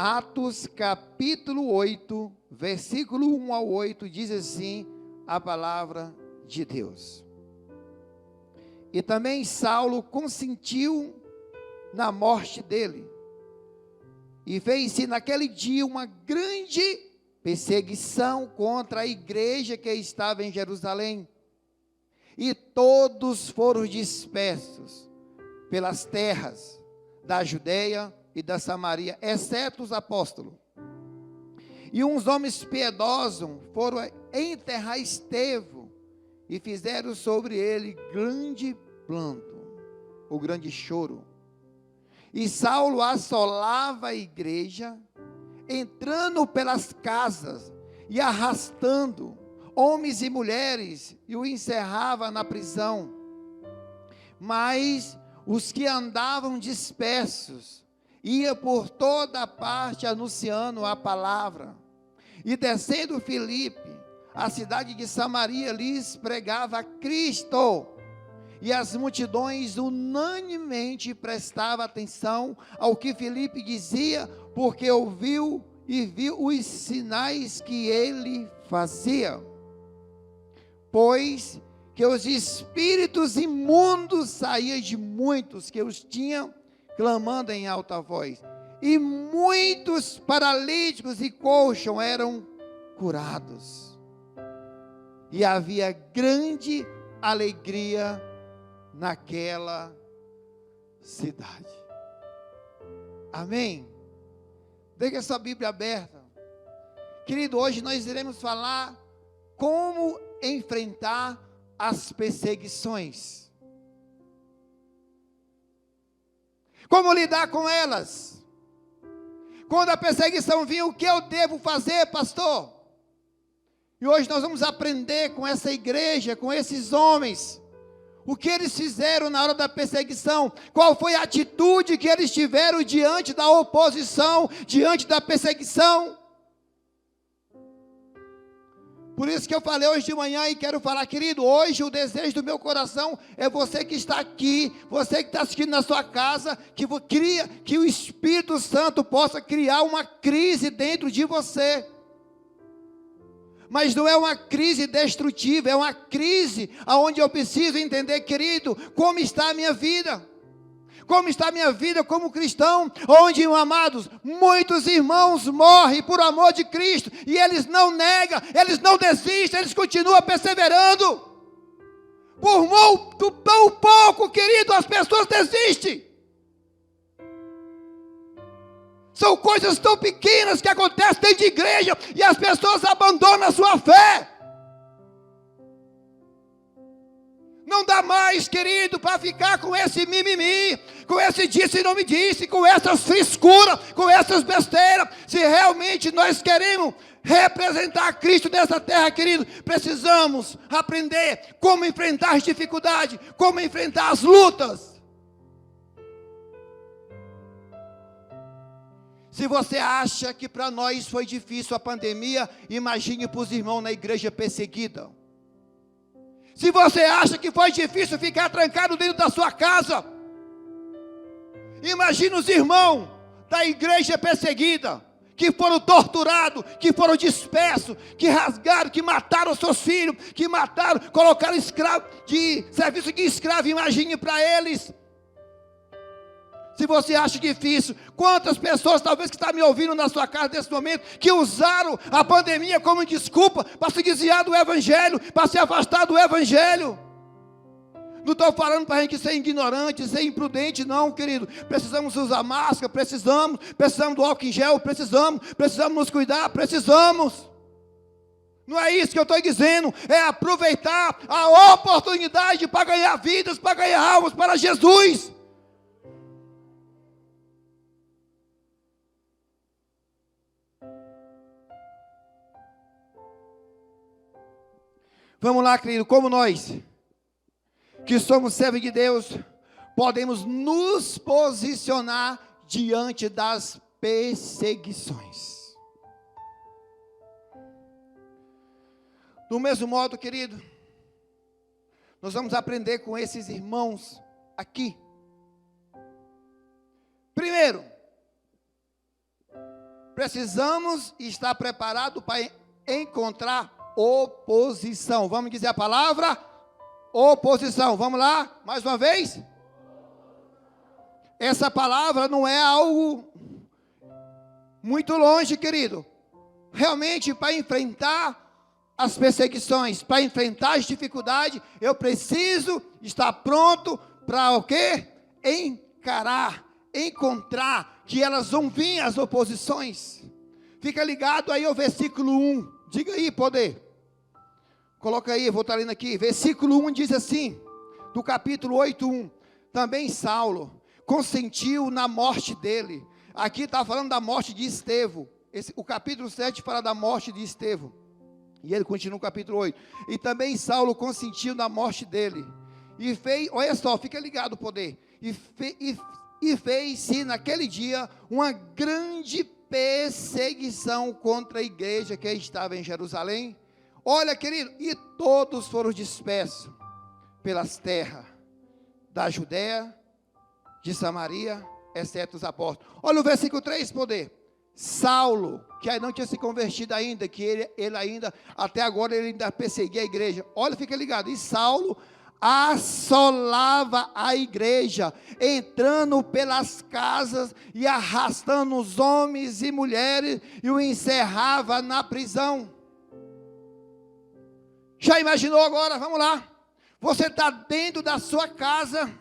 Atos capítulo 8, versículo 1 ao 8, diz assim a palavra de Deus. E também Saulo consentiu na morte dele, e fez-se naquele dia uma grande perseguição contra a igreja que estava em Jerusalém, e todos foram dispersos pelas terras da Judeia e da Samaria, exceto os apóstolos. E uns homens piedosos foram enterrar Estevão, e fizeram sobre ele grande pranto, o grande choro. E Saulo assolava a igreja, entrando pelas casas e arrastando homens e mulheres, e o encerrava na prisão. Mas os que andavam dispersos iam por toda parte anunciando a palavra. E descendo Filipe, a cidade de Samaria, lhes pregava Cristo. E as multidões unanimemente prestavam atenção ao que Filipe dizia, porque ouviu e viu os sinais que ele fazia. Pois que os espíritos imundos saíam de muitos que os tinham, clamando em alta voz. E muitos paralíticos e coxos eram curados. E havia grande alegria naquela cidade. Amém? Deixa a sua Bíblia aberta. Querido, hoje nós iremos falar como enfrentar as perseguições. Como lidar com elas? Quando a perseguição vir, o que eu devo fazer, pastor? E hoje nós vamos aprender com essa igreja, com esses homens, o que eles fizeram na hora da perseguição, qual foi a atitude que eles tiveram diante da oposição, diante da perseguição. Por isso que eu falei hoje de manhã e quero falar, querido, hoje o desejo do meu coração é você que está aqui, você que está assistindo na sua casa, que o Espírito Santo possa criar uma crise dentro de você. Mas não é uma crise destrutiva, é uma crise onde eu preciso entender, querido, como está a minha vida. Como está a minha vida como cristão, onde, amados, muitos irmãos morrem por amor de Cristo, e eles não negam, eles não desistem, eles continuam perseverando. Por muito tão pouco, querido, as pessoas desistem. São coisas tão pequenas que acontecem dentro de igreja, e as pessoas abandonam a sua fé. Não dá mais, querido, para ficar com esse mimimi, com esse disse e não me disse, com essas frescuras, com essas besteiras. Se realmente nós queremos representar Cristo nessa terra, querido, precisamos aprender como enfrentar as dificuldades, como enfrentar as lutas. Se você acha que para nós foi difícil a pandemia, imagine para os irmãos na igreja perseguida. Se você acha que foi difícil ficar trancado dentro da sua casa, imagine os irmãos da igreja perseguida, que foram torturados, que foram dispersos, que rasgaram, que mataram seus filhos, que mataram, colocaram escravo de serviço de escravo. Imagine para eles. Se você acha difícil, quantas pessoas talvez que estão me ouvindo na sua casa nesse momento, que usaram a pandemia como desculpa para se desviar do Evangelho, para se afastar do Evangelho. Não estou falando para a gente ser ignorante, ser imprudente, não, querido. Precisamos usar máscara, precisamos do álcool em gel, precisamos nos cuidar, precisamos. Não é isso que eu estou dizendo, é aproveitar a oportunidade para ganhar vidas, para ganhar almas para Jesus. Vamos lá, querido, como nós, que somos servos de Deus, podemos nos posicionar diante das perseguições. Do mesmo modo, querido, nós vamos aprender com esses irmãos aqui. Primeiro, precisamos estar preparados para encontrar oposição. Vamos dizer a palavra? Oposição. Vamos lá? Mais uma vez? Essa palavra não é algo muito longe, querido. Realmente, para enfrentar as perseguições, para enfrentar as dificuldades, eu preciso estar pronto para o quê? Encontrar que elas vão vir as oposições. Fica ligado aí ao versículo 1. Diga aí, poder. Coloca aí, eu vou estar lendo aqui. Versículo 1 diz assim, do capítulo 8:1. Também Saulo consentiu na morte dele. Aqui está falando da morte de Estevão. O capítulo 7 fala da morte de Estevão. E ele continua no capítulo 8. E também Saulo consentiu na morte dele. E fez, olha só, fica ligado, poder. E fez-se naquele dia uma grande perseguição contra a igreja que estava em Jerusalém. Olha, querido, e todos foram dispersos pelas terras da Judéia, de Samaria, exceto os apóstolos. Olha o versículo 3, poder. Saulo, que aí não tinha se convertido ainda, que ele ainda, até agora ele ainda perseguia a igreja. Olha, fica ligado. E Saulo assolava a igreja, entrando pelas casas e arrastando os homens e mulheres, e o encerrava na prisão. Já imaginou agora? Vamos lá. Você está dentro da sua casa,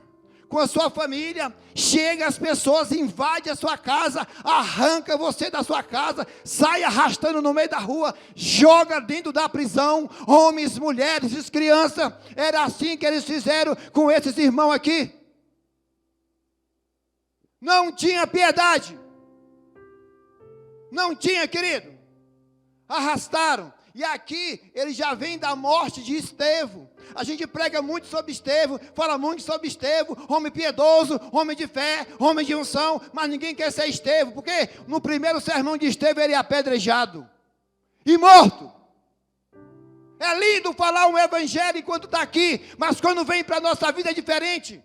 com a sua família, chega as pessoas, invade a sua casa, arranca você da sua casa, sai arrastando no meio da rua, joga dentro da prisão, homens, mulheres, crianças. Era assim que eles fizeram com esses irmãos aqui. Não tinha piedade. Não tinha, querido. Arrastaram. E aqui, ele já vem da morte de Estevão. A gente prega muito sobre Estevão, fala muito sobre Estevão, homem piedoso, homem de fé, homem de unção, mas ninguém quer ser Estevão, porque no primeiro sermão de Estevão ele é apedrejado e morto. É lindo falar um evangelho enquanto está aqui, mas quando vem para a nossa vida é diferente.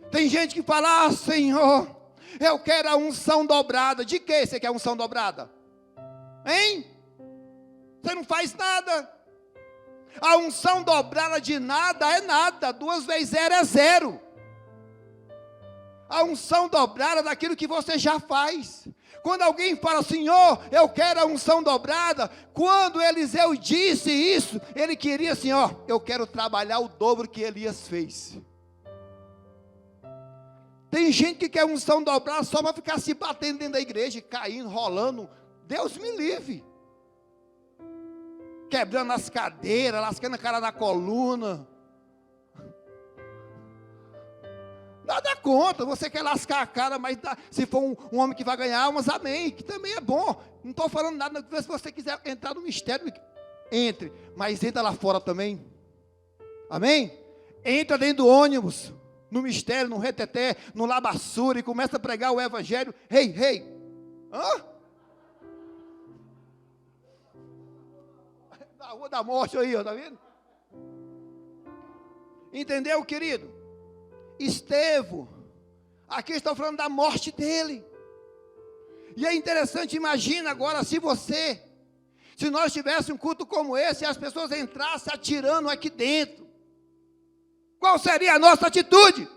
Tem gente que fala, ah, Senhor, eu quero a unção dobrada. De que você quer unção dobrada? Hein? Você não faz nada. A unção dobrada de nada é nada. 2 vezes 0 é 0. A unção dobrada daquilo que você já faz. Quando alguém fala, Senhor, eu quero a unção dobrada. Quando Eliseu disse isso, ele queria assim, ó, eu quero trabalhar o dobro que Elias fez. Tem gente que quer unção dobrada só para ficar se batendo dentro da igreja, caindo, rolando. Deus me livre. Quebrando as cadeiras, lascando a cara na coluna. Nada contra, você quer lascar a cara, mas se for um homem que vai ganhar, mas amém, que também é bom. Não estou falando nada, se você quiser entrar no mistério, entre, mas entra lá fora também. Amém? Entra dentro do ônibus, no mistério, no reteté, no labassura, e começa a pregar o evangelho. Ei, hã? Da rua da morte aí, ó, tá vendo? Entendeu, querido? Estevão, aqui está falando da morte dele. E é interessante, imagina agora se nós tivéssemos um culto como esse, e as pessoas entrassem atirando aqui dentro, qual seria a nossa atitude?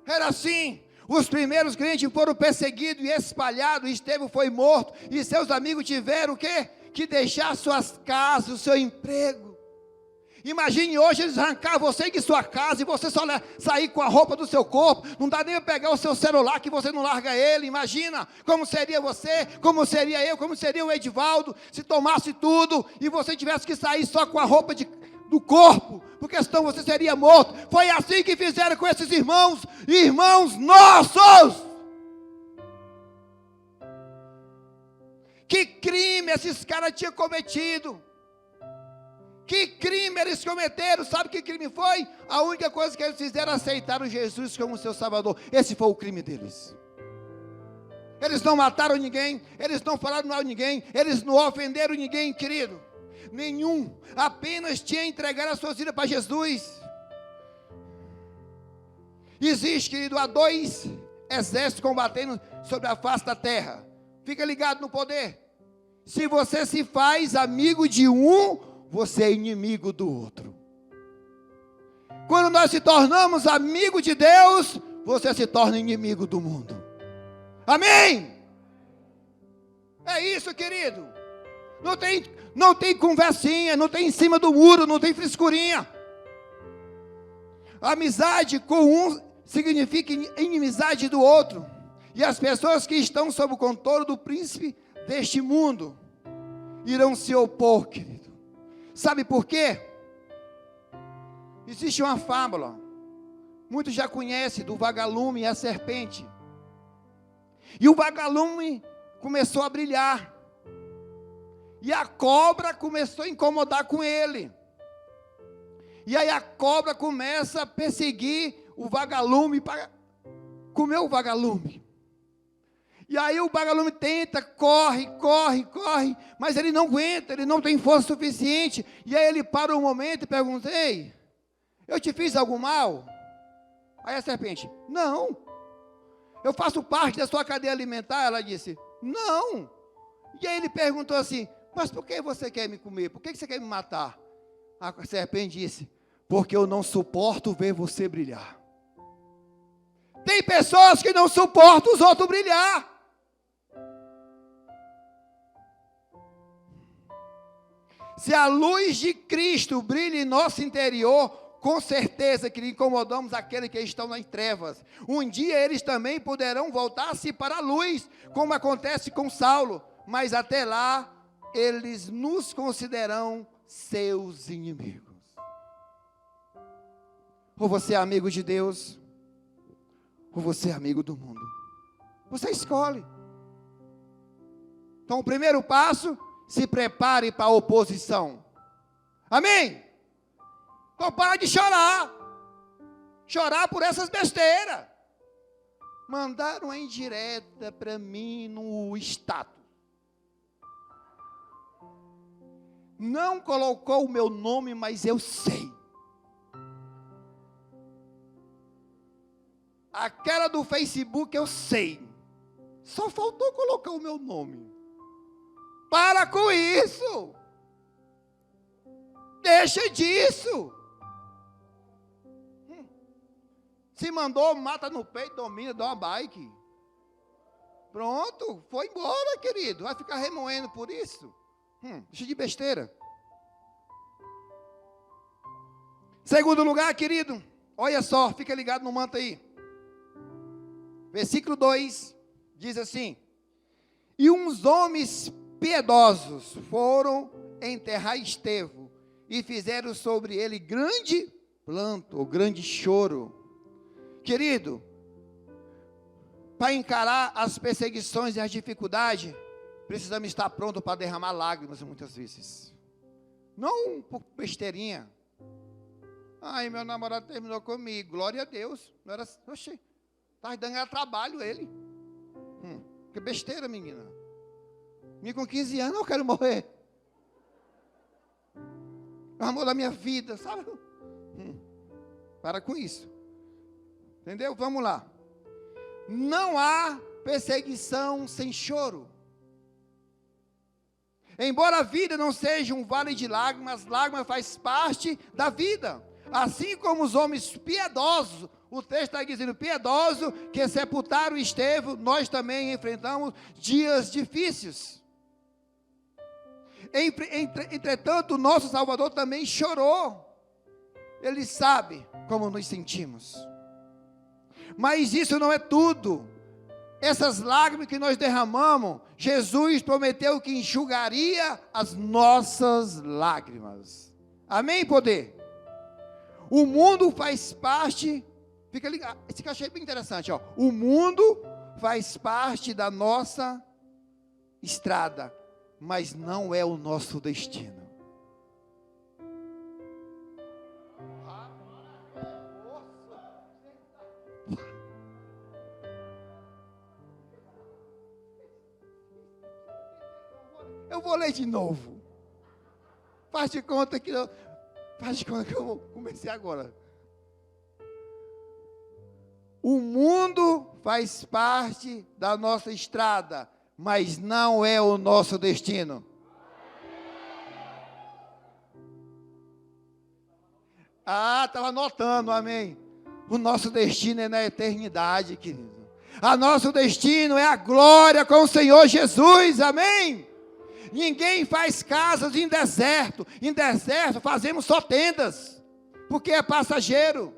Era assim. Os primeiros crentes foram perseguidos e espalhados, Estevão foi morto, e seus amigos tiveram o quê? Que deixar suas casas, o seu emprego. Imagine hoje eles arrancar você de sua casa, e você só sair com a roupa do seu corpo, não dá nem para pegar o seu celular, que você não larga ele. Imagina como seria você, como seria eu, como seria o Edivaldo, se tomasse tudo, e você tivesse que sair só com a roupa do corpo, porque senão você seria morto. Foi assim que fizeram com esses irmãos nossos. Que crime esses caras tinham cometido? Que crime eles cometeram? Sabe que crime foi? A única coisa que eles fizeram, aceitaram Jesus como seu Salvador. Esse foi o crime deles. Eles não mataram ninguém, eles não falaram mal de ninguém, eles não ofenderam ninguém, querido. Nenhum, apenas tinha entregado as suas vidas para Jesus. Existe, querido, há 2 exércitos combatendo sobre a face da terra. Fica ligado no poder. Se você se faz amigo de um, você é inimigo do outro. Quando nós se tornamos amigos de Deus, você se torna inimigo do mundo. Amém? É isso, querido. Não tem conversinha, não tem em cima do muro, não tem frescurinha. Amizade com um significa inimizade do outro. E as pessoas que estão sob o controle do príncipe deste mundo irão se opor, querido. Sabe por quê? Existe uma fábula, muitos já conhecem, do vagalume e a serpente. E o vagalume começou a brilhar. E a cobra começou a incomodar com ele. E aí a cobra começa a perseguir o vagalume para comer o vagalume. E aí o vagalume tenta, corre, mas ele não aguenta, ele não tem força suficiente. E aí ele para um momento e pergunta: ei, eu te fiz algum mal? Aí a serpente: não. Eu faço parte da sua cadeia alimentar? Ela disse: não. E aí ele perguntou assim: mas por que você quer me comer? Por que você quer me matar? A serpente disse: porque eu não suporto ver você brilhar. Tem pessoas que não suportam os outros brilhar. Se a luz de Cristo brilha em nosso interior, com certeza que incomodamos aqueles que estão em trevas. Um dia eles também poderão voltar-se para a luz, como acontece com Saulo. Mas até lá, eles nos consideram seus inimigos. Ou você é amigo de Deus, ou você é amigo do mundo. Você escolhe. Então o primeiro passo: se prepare para a oposição. Amém? Então para de chorar. Chorar por essas besteiras. Mandaram uma indireta para mim no status. Não colocou o meu nome, mas eu sei. Aquela do Facebook eu sei. Só faltou colocar o meu nome. Para com isso. Deixa disso. Se mandou, mata no peito, domina, dá uma bike. Pronto, foi embora, querido. Vai ficar remoendo por isso? Deixa de besteira. Segundo lugar, querido, olha só, fica ligado no manto aí. Versículo 2 diz assim: e uns homens piedosos foram enterrar Estevão e fizeram sobre ele grande planto, ou grande choro. Querido, para encarar as perseguições e as dificuldades, precisamos estar prontos para derramar lágrimas muitas vezes. Não por besteirinha. Ai, meu namorado terminou comigo, glória a Deus. Não era, oxi, estava dando trabalho ele. Que besteira, menina. Me com 15 anos eu quero morrer. O amor da minha vida, sabe? Para com isso. Entendeu? Vamos lá. Não há perseguição sem choro. Embora a vida não seja um vale de lágrimas, lágrimas faz parte da vida. Assim como os homens piedosos, o texto está dizendo piedoso, que sepultaram Estevão, nós também enfrentamos dias difíceis. Entretanto, o nosso Salvador também chorou. Ele sabe como nos sentimos. Mas isso não é tudo. Essas lágrimas que nós derramamos, Jesus prometeu que enxugaria as nossas lágrimas. Amém, poder? O mundo faz parte, fica ligado, esse que eu achei bem interessante, ó. O mundo faz parte da nossa estrada, mas não é o nosso destino. Eu vou ler de novo. Faz de conta que eu comecei agora. O mundo faz parte da nossa estrada, mas não é o nosso destino. Estava anotando, amém. O nosso destino é na eternidade, querido. O nosso destino é a glória com o Senhor Jesus, amém. Ninguém faz casas em deserto fazemos só tendas, porque é passageiro.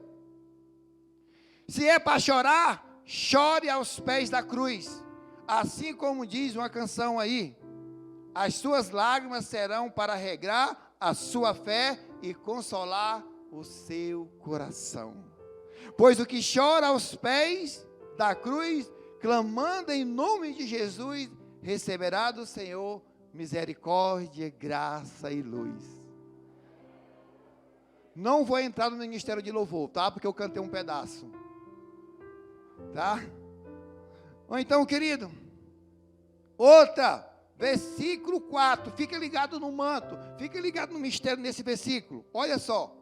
Se é para chorar, chore aos pés da cruz, assim como diz uma canção aí, as suas lágrimas serão para regrar a sua fé e consolar o seu coração. Pois o que chora aos pés da cruz, clamando em nome de Jesus, receberá do Senhor misericórdia, graça e luz. Não vou entrar no ministério de louvor, tá? Porque eu cantei um pedaço, tá? Ou então, querido, outra, versículo 4, fica ligado no manto, fica ligado no mistério nesse versículo, olha só.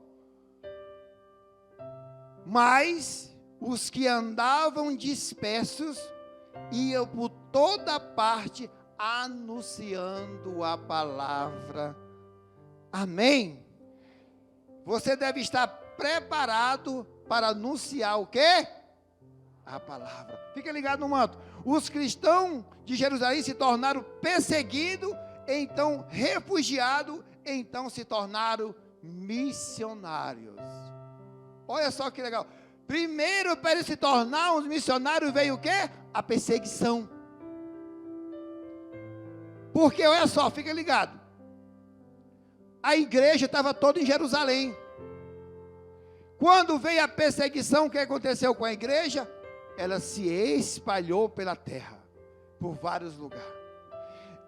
Mas os que andavam dispersos iam por toda parte anunciando a palavra. Amém? Você deve estar preparado para anunciar o quê? A palavra. Fica ligado no manto. Os cristãos de Jerusalém se tornaram perseguidos, então refugiados, então se tornaram missionários. Olha só que legal. Primeiro, para ele se tornar um missionário, veio o quê? A perseguição. Porque, olha só, fica ligado. A igreja estava toda em Jerusalém. Quando veio a perseguição, o que aconteceu com a igreja? Ela se espalhou pela terra, por vários lugares.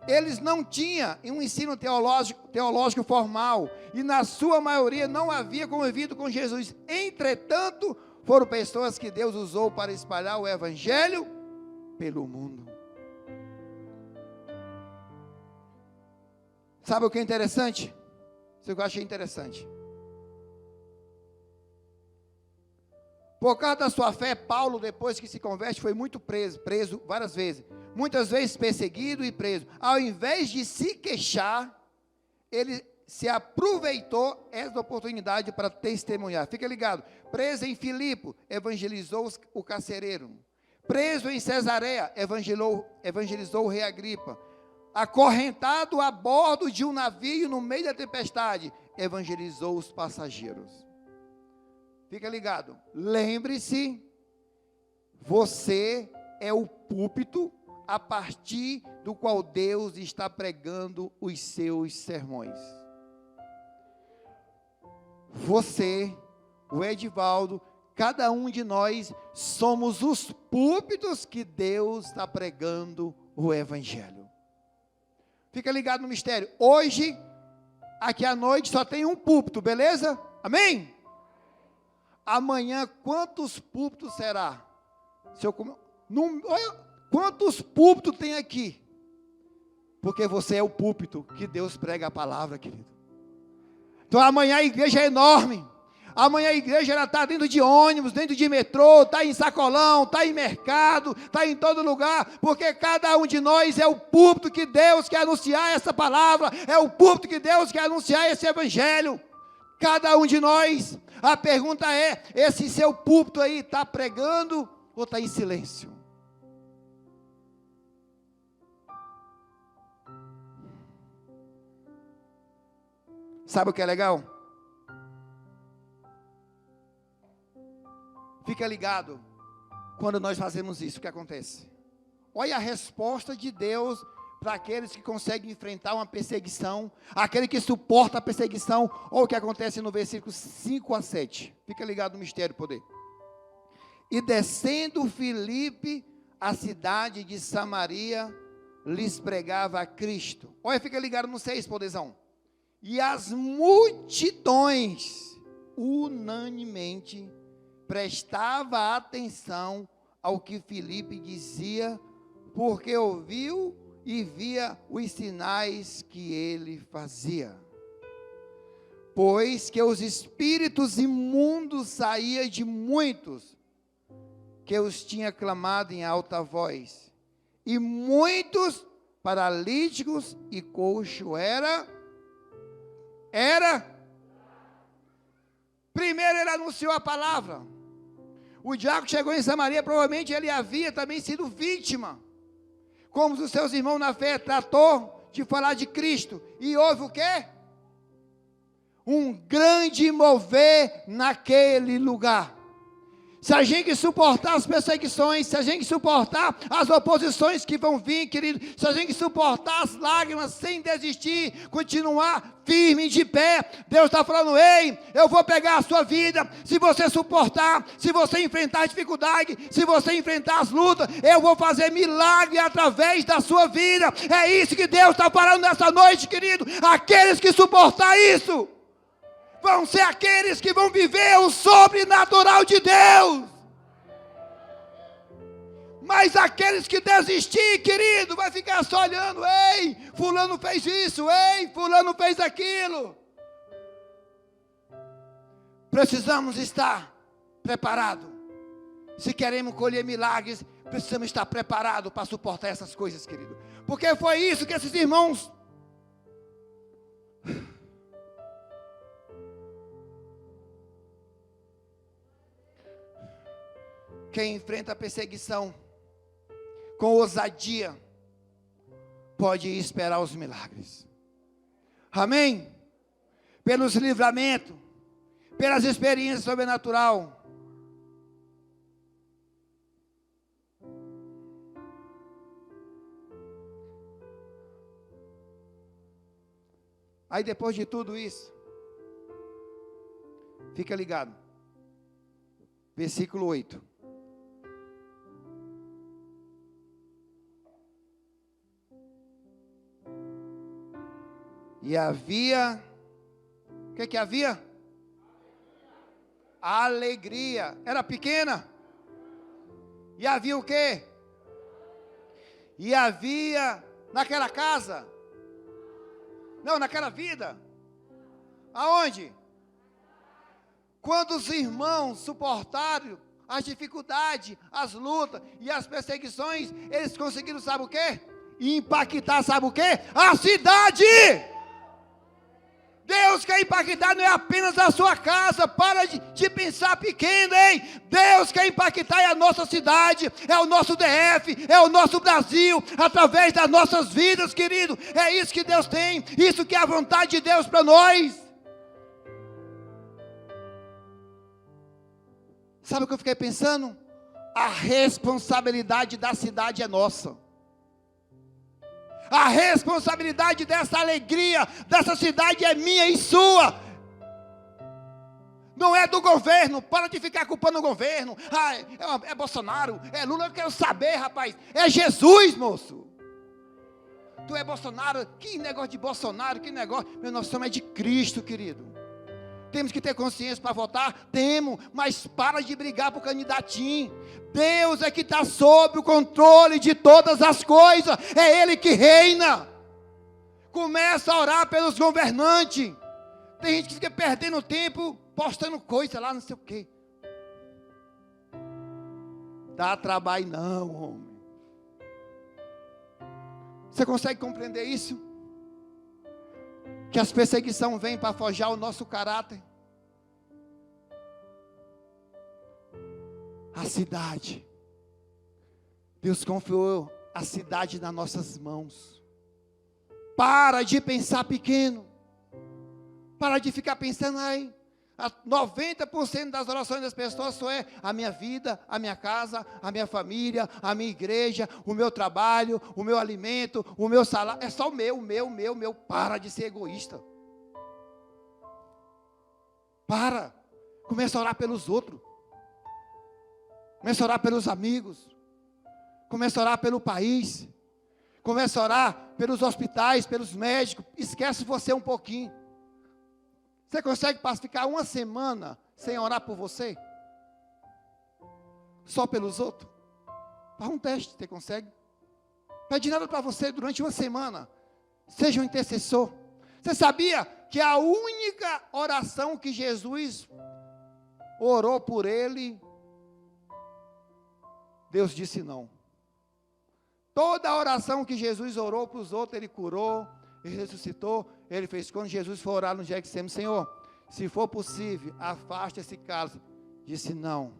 Eles não tinham um ensino teológico formal, e na sua maioria não havia convivido com Jesus. Entretanto, foram pessoas que Deus usou para espalhar o evangelho pelo mundo. Sabe o que é interessante? Isso que eu achei interessante. Por causa da sua fé, Paulo, depois que se converte, foi muito preso várias vezes. Muitas vezes perseguido e preso. Ao invés de se queixar, ele se aproveitou essa oportunidade para testemunhar. Fica ligado. Preso em Filipe, evangelizou o carcereiro. Preso em Cesareia, evangelizou o rei Agripa. Acorrentado a bordo de um navio no meio da tempestade, evangelizou os passageiros. Fica ligado. Lembre-se, você é o púlpito a partir do qual Deus está pregando os seus sermões. Você, o Edivaldo, cada um de nós somos os púlpitos que Deus está pregando o evangelho. Fica ligado no mistério. Hoje, aqui à noite, só tem um púlpito, beleza? Amém? Amanhã, quantos púlpitos será? Olha, quantos púlpitos tem aqui? Porque você é o púlpito que Deus prega a palavra, querido. Então amanhã a igreja é enorme. Amanhã a igreja está dentro de ônibus, dentro de metrô, está em sacolão, está em mercado, está em todo lugar, porque cada um de nós é o púlpito que Deus quer anunciar essa palavra, é o púlpito que Deus quer anunciar esse evangelho. Cada um de nós. A pergunta é, esse seu púlpito aí está pregando ou está em silêncio? Sabe o que é legal? Fica ligado, quando nós fazemos isso, o que acontece? Olha a resposta de Deus para aqueles que conseguem enfrentar uma perseguição, aquele que suporta a perseguição. Olha o que acontece no versículo 5 a 7, fica ligado no mistério poder. E descendo Filipe, a cidade de Samaria, lhes pregava a Cristo. Olha, fica ligado no 6, poderzão. E as multidões, unanimemente, prestava atenção ao que Filipe dizia, porque ouviu e via os sinais que ele fazia. Pois que os espíritos imundos saíam de muitos, que os tinha clamado em alta voz, e muitos paralíticos e coxo primeiro ele anunciou a palavra. O diácono chegou em Samaria, provavelmente ele havia também sido vítima, como os seus irmãos na fé, tratou de falar de Cristo, e houve o quê? Um grande mover naquele lugar. Se a gente suportar as perseguições, se a gente suportar as oposições que vão vir, querido, se a gente suportar as lágrimas sem desistir, continuar firme de pé, Deus está falando: ei, eu vou pegar a sua vida. Se você suportar, se você enfrentar a dificuldade, se você enfrentar as lutas, eu vou fazer milagre através da sua vida. É isso que Deus está falando nessa noite, querido. Aqueles que suportar isso vão ser aqueles que vão viver o sobrenatural de Deus. Mas aqueles que desistir, querido, vai ficar só olhando: ei, fulano fez isso, ei, fulano fez aquilo. Precisamos estar preparados. Se queremos colher milagres, precisamos estar preparados para suportar essas coisas, querido. Porque foi isso que esses irmãos... Quem enfrenta a perseguição com ousadia pode esperar os milagres. Amém? Pelos livramentos, pelas experiências sobrenaturais. Aí depois de tudo isso, fica ligado. Versículo 8. E havia, o que havia? Alegria. Era pequena? E havia o quê? E havia naquela casa? Não, naquela vida. Aonde? Quando os irmãos suportaram as dificuldades, as lutas e as perseguições, eles conseguiram, sabe o quê? Impactar, sabe o quê? A cidade! Deus quer impactar, não é apenas a sua casa. Para de pensar pequeno, hein? Deus quer impactar a nossa cidade, é o nosso DF, é o nosso Brasil, através das nossas vidas, querido. É isso que Deus tem, isso que é a vontade de Deus para nós. Sabe o que eu fiquei pensando? A responsabilidade da cidade é nossa. A responsabilidade dessa alegria, dessa cidade é minha e sua. Não é do governo. Para de ficar culpando o governo. É Bolsonaro, é Lula. Eu quero saber, rapaz. É Jesus, moço. Tu é Bolsonaro. Que negócio de Bolsonaro, que negócio. Nós somos de Cristo, querido. Temos que ter consciência para votar? Temos, mas para de brigar por candidatinho. Deus é que está sob o controle de todas as coisas. É Ele que reina. Começa a orar pelos governantes. Tem gente que fica perdendo tempo postando coisa lá, não sei o quê. Dá trabalho não, homem. Você consegue compreender isso? Que as perseguições vêm para forjar o nosso caráter. A cidade. Deus confiou a cidade nas nossas mãos. Para de pensar pequeno. Para de ficar pensando, 90% das orações das pessoas só é a minha vida, a minha casa, a minha família, a minha igreja, o meu trabalho, o meu alimento, o meu salário. É só o meu. Para de ser egoísta. Para. Começa a orar pelos outros. Começa a orar pelos amigos. Começa a orar pelo país. Começa a orar pelos hospitais, pelos médicos. Esquece você um pouquinho. Você consegue ficar uma semana sem orar por você? Só pelos outros? Faz um teste, você consegue? Pede nada para você durante uma semana. Seja um intercessor. Você sabia que a única oração que Jesus orou por ele Deus disse não. Toda a oração que Jesus orou para os outros, Ele curou, Ele ressuscitou, Ele fez. Quando Jesus foi orar no Getsêmani, Senhor, se for possível, afaste esse cálice. Disse não.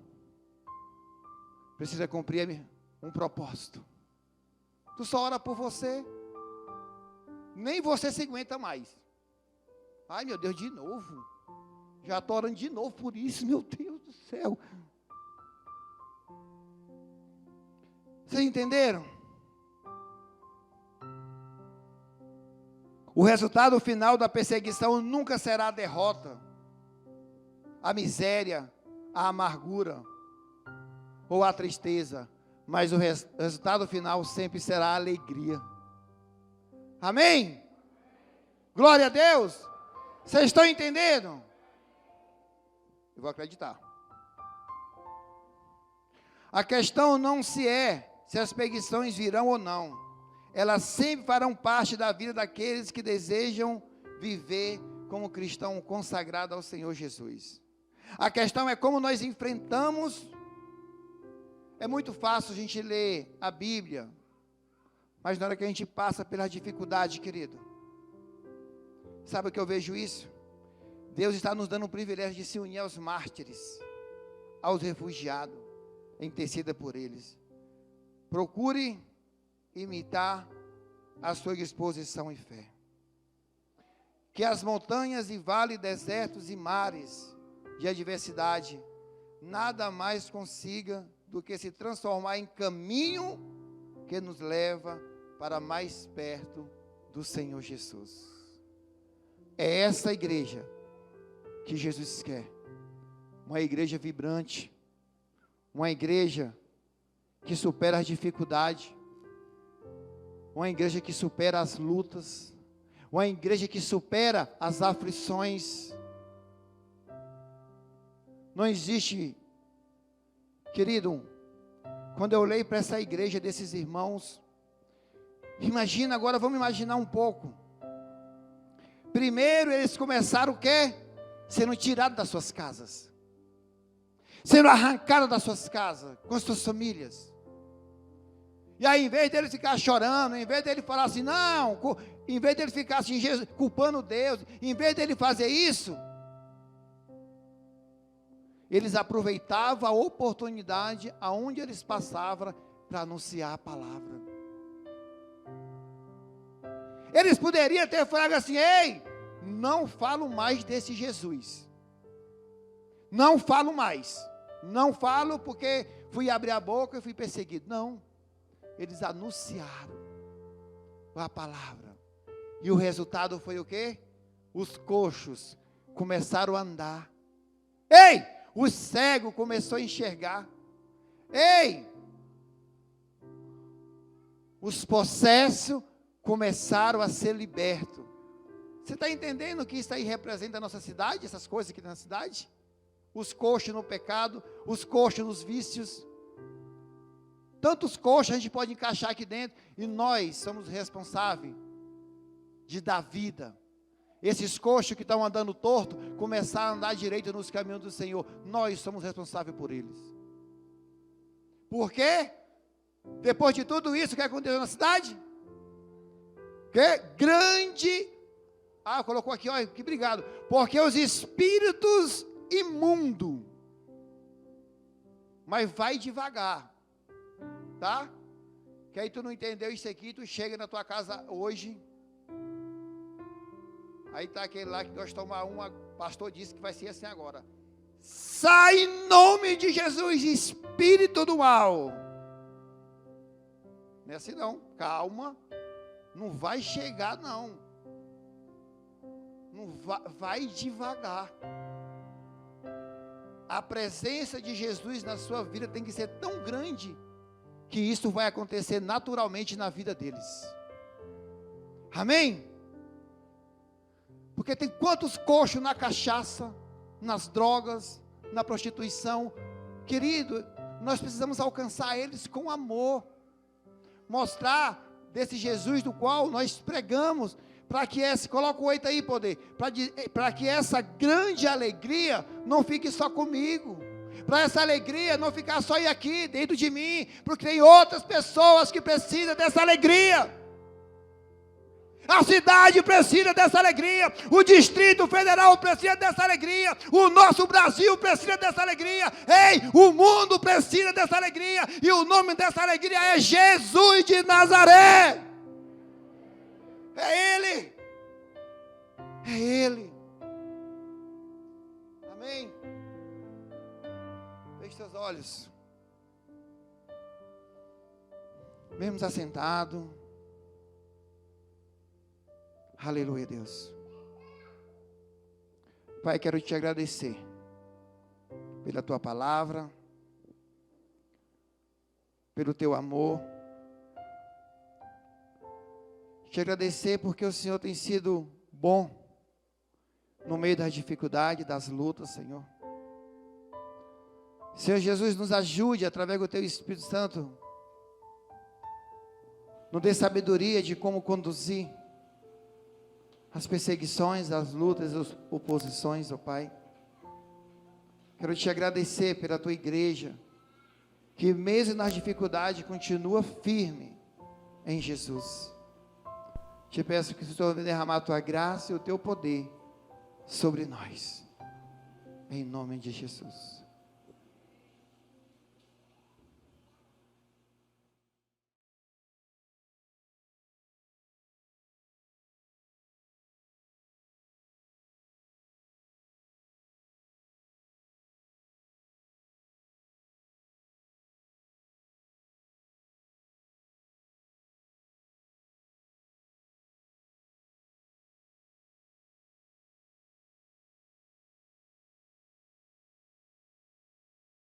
Precisa cumprir um propósito. Tu só ora por você. Nem você se aguenta mais. Ai, meu Deus, de novo. Já estou orando de novo por isso, meu Deus do céu. Vocês entenderam? O resultado final da perseguição nunca será a derrota, a miséria, a amargura ou a tristeza, mas o resultado final sempre será a alegria. Amém? Glória a Deus. Vocês estão entendendo? Eu vou acreditar. A questão não se as perseguições virão ou não. Elas sempre farão parte da vida daqueles que desejam viver como cristão consagrado ao Senhor Jesus. A questão é como nós enfrentamos. É muito fácil a gente ler a Bíblia, mas na hora que a gente passa pela dificuldade, querido, sabe o que eu vejo isso? Deus está nos dando o privilégio de se unir aos mártires, aos refugiados, interceda por eles. Procure imitar a sua disposição e fé. Que as montanhas e vales, desertos e mares de adversidade nada mais consiga do que se transformar em caminho que nos leva para mais perto do Senhor Jesus. É essa igreja que Jesus quer. Uma igreja vibrante, uma igreja que supera as dificuldades, uma igreja que supera as lutas, uma igreja que supera as aflições. Não existe, querido, quando eu olhei para essa igreja desses irmãos, imagina agora, vamos imaginar um pouco. Primeiro eles começaram o quê? Sendo tirados das suas casas, sendo arrancados das suas casas, com as suas famílias. E aí, em vez dele ficar chorando, em vez dele falar assim, não, em vez dele ficar assim, Jesus, culpando Deus, em vez dele fazer isso, eles aproveitavam a oportunidade aonde eles passavam para anunciar a palavra. Eles poderiam ter falado assim, ei, não falo mais desse Jesus. Não falo mais. Não falo porque fui abrir a boca e fui perseguido. Não. Eles anunciaram a palavra. E o resultado foi o quê? Os coxos começaram a andar. Ei! O cego começou a enxergar. Ei! Os possessos começaram a ser libertos. Você está entendendo o que isso aí representa a nossa cidade? Essas coisas aqui na cidade? Os coxos no pecado, os coxos nos vícios. Tantos coxos a gente pode encaixar aqui dentro. E nós somos responsáveis de dar vida. Esses coxos que estão andando torto, começaram a andar direito nos caminhos do Senhor. Nós somos responsáveis por eles. Por quê? Depois de tudo isso que aconteceu na cidade? Que grande... colocou aqui, olha, que obrigado. Porque os espíritos imundos. Mas vai devagar. Tá? Que aí tu não entendeu isso aqui, tu chega na tua casa hoje... Aí está aquele lá que gosta de tomar uma, o pastor disse que vai ser assim agora. Sai em nome de Jesus, espírito do mal. Não é assim não, calma. Não vai chegar não. Não vai devagar. A presença de Jesus na sua vida tem que ser tão grande, que isso vai acontecer naturalmente na vida deles. Amém? Porque tem quantos coxos na cachaça, nas drogas, na prostituição. Querido, nós precisamos alcançar eles com amor. Mostrar desse Jesus do qual nós pregamos. Para que coloca o 8 aí, poder. Para que essa grande alegria não fique só comigo. para essa alegria não ficar só aqui, dentro de mim, porque tem outras pessoas que precisam dessa alegria. A cidade precisa dessa alegria, o Distrito Federal precisa dessa alegria, o nosso Brasil precisa dessa alegria, ei, o mundo precisa dessa alegria, e o nome dessa alegria é Jesus de Nazaré. É Ele, é Ele. Amém? Feche seus olhos, mesmo assentado. Aleluia, Deus. Pai, quero te agradecer pela tua palavra, pelo teu amor. Te agradecer porque o Senhor tem sido bom no meio das dificuldades, das lutas, Senhor. Senhor Jesus, nos ajude através do teu Espírito Santo, nos dê sabedoria de como conduzir as perseguições, as lutas, as oposições, ó Pai. Quero te agradecer pela tua igreja, que mesmo nas dificuldades, continua firme em Jesus. Te peço que o Senhor venha derramar a tua graça e o teu poder sobre nós, em nome de Jesus.